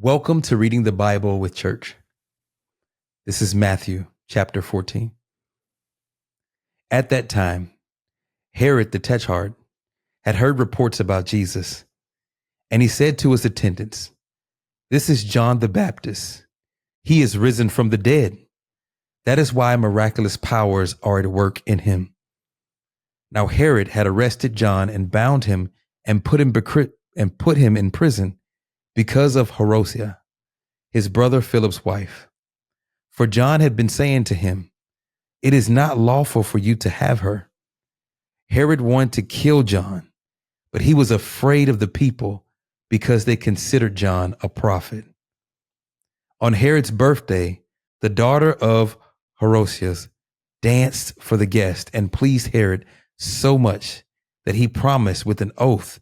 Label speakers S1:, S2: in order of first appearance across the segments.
S1: Welcome to Reading the Bible with Church. This is Matthew chapter 14. At that time, Herod the Tetrarch had heard reports about Jesus, and he said to his attendants, "This is John the Baptist. He is risen from the dead. That is why miraculous powers are at work in him." Now Herod had arrested John and bound him and put him in prison because of Herodias, his brother Philip's wife. For John had been saying to him, "It is not lawful for you to have her." Herod wanted to kill John, but he was afraid of the people because they considered John a prophet. On Herod's birthday, the daughter of Herodias danced for the guest and pleased Herod so much that he promised with an oath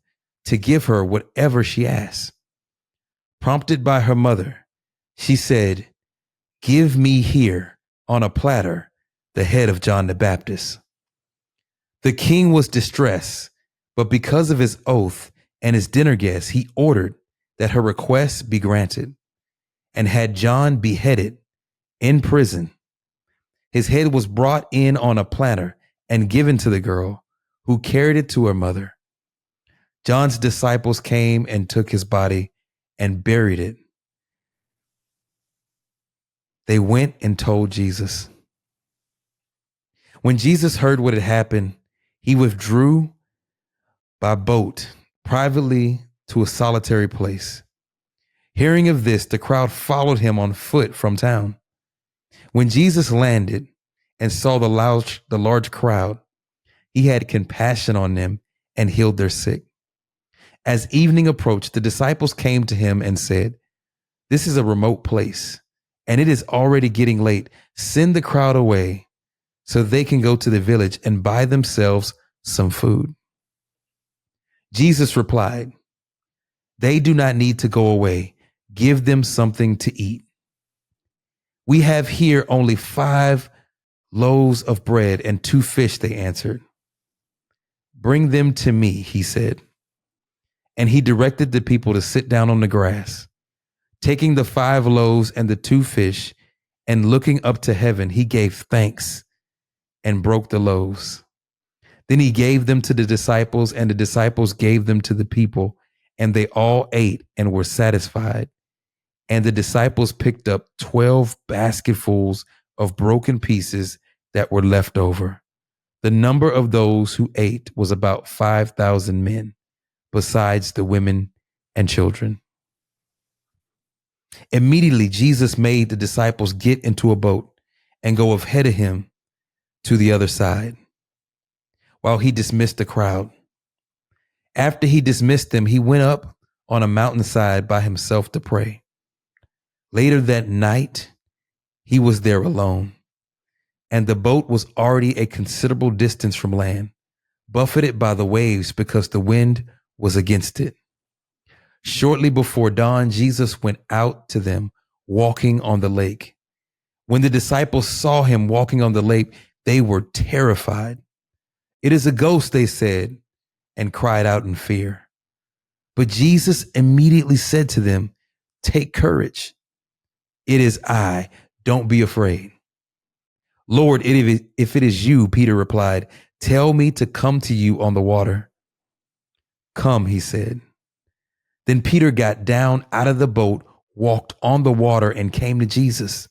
S1: to give her whatever she asked. Prompted by her mother, she said, "Give me here on a platter the head of John the Baptist." The king was distressed, but because of his oath and his dinner guests, he ordered that her request be granted and had John beheaded in prison. His head was brought in on a platter and given to the girl, who carried it to her mother. John's disciples came and took his body and buried it. They went and told Jesus. When Jesus heard what had happened, he withdrew by boat privately to a solitary place. Hearing of this, the crowd followed him on foot from town. When Jesus landed and saw the large crowd, he had compassion on them and healed their sick. As evening approached, the disciples came to him and said, "This is a remote place, and it is already getting late. Send the crowd away so they can go to the village and buy themselves some food." Jesus replied, "They do not need to go away. Give them something to eat." "We have here only 5 loaves of bread and 2 fish," they answered. "Bring them to me," he said. And he directed the people to sit down on the grass. Taking the 5 loaves and the 2 fish, and looking up to heaven, he gave thanks and broke the loaves. Then he gave them to the disciples, and the disciples gave them to the people, and they all ate and were satisfied. And the disciples picked up 12 basketfuls of broken pieces that were left over. The number of those who ate was about 5,000 men, besides the women and children. Immediately, Jesus made the disciples get into a boat and go ahead of him to the other side, while he dismissed the crowd. After he dismissed them, he went up on a mountainside by himself to pray. Later that night, he was there alone, and the boat was already a considerable distance from land, buffeted by the waves because the wind was against it. Shortly before dawn, Jesus went out to them walking on the lake. When the disciples saw him walking on the lake, they were terrified. "It is a ghost," they said, and cried out in fear. But Jesus immediately said to them, "Take courage. It is I. Don't be afraid." "Lord, if it is you," Peter replied, "tell me to come to you on the water." "Come," he said. Then Peter got down out of the boat, walked on the water, and came to Jesus.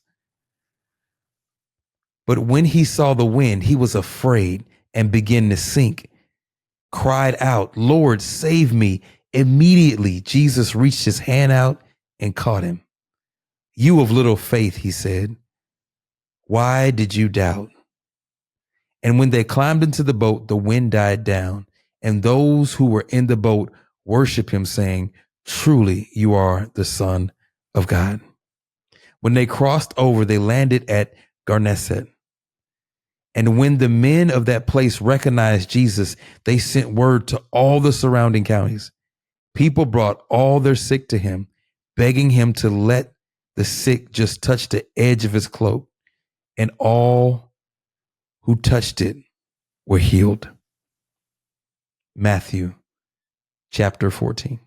S1: But when he saw the wind, he was afraid and began to sink, cried out, "Lord, save me." Immediately, Jesus reached his hand out and caught him. "You of little faith," he said, "why did you doubt?" And when they climbed into the boat, the wind died down, and those who were in the boat worshiped him, saying, "Truly, you are the Son of God." When they crossed over, they landed at Gennesaret. And when the men of that place recognized Jesus, they sent word to all the surrounding counties. People brought all their sick to him, begging him to let the sick just touch the edge of his cloak, and all who touched it were healed. Matthew chapter 14.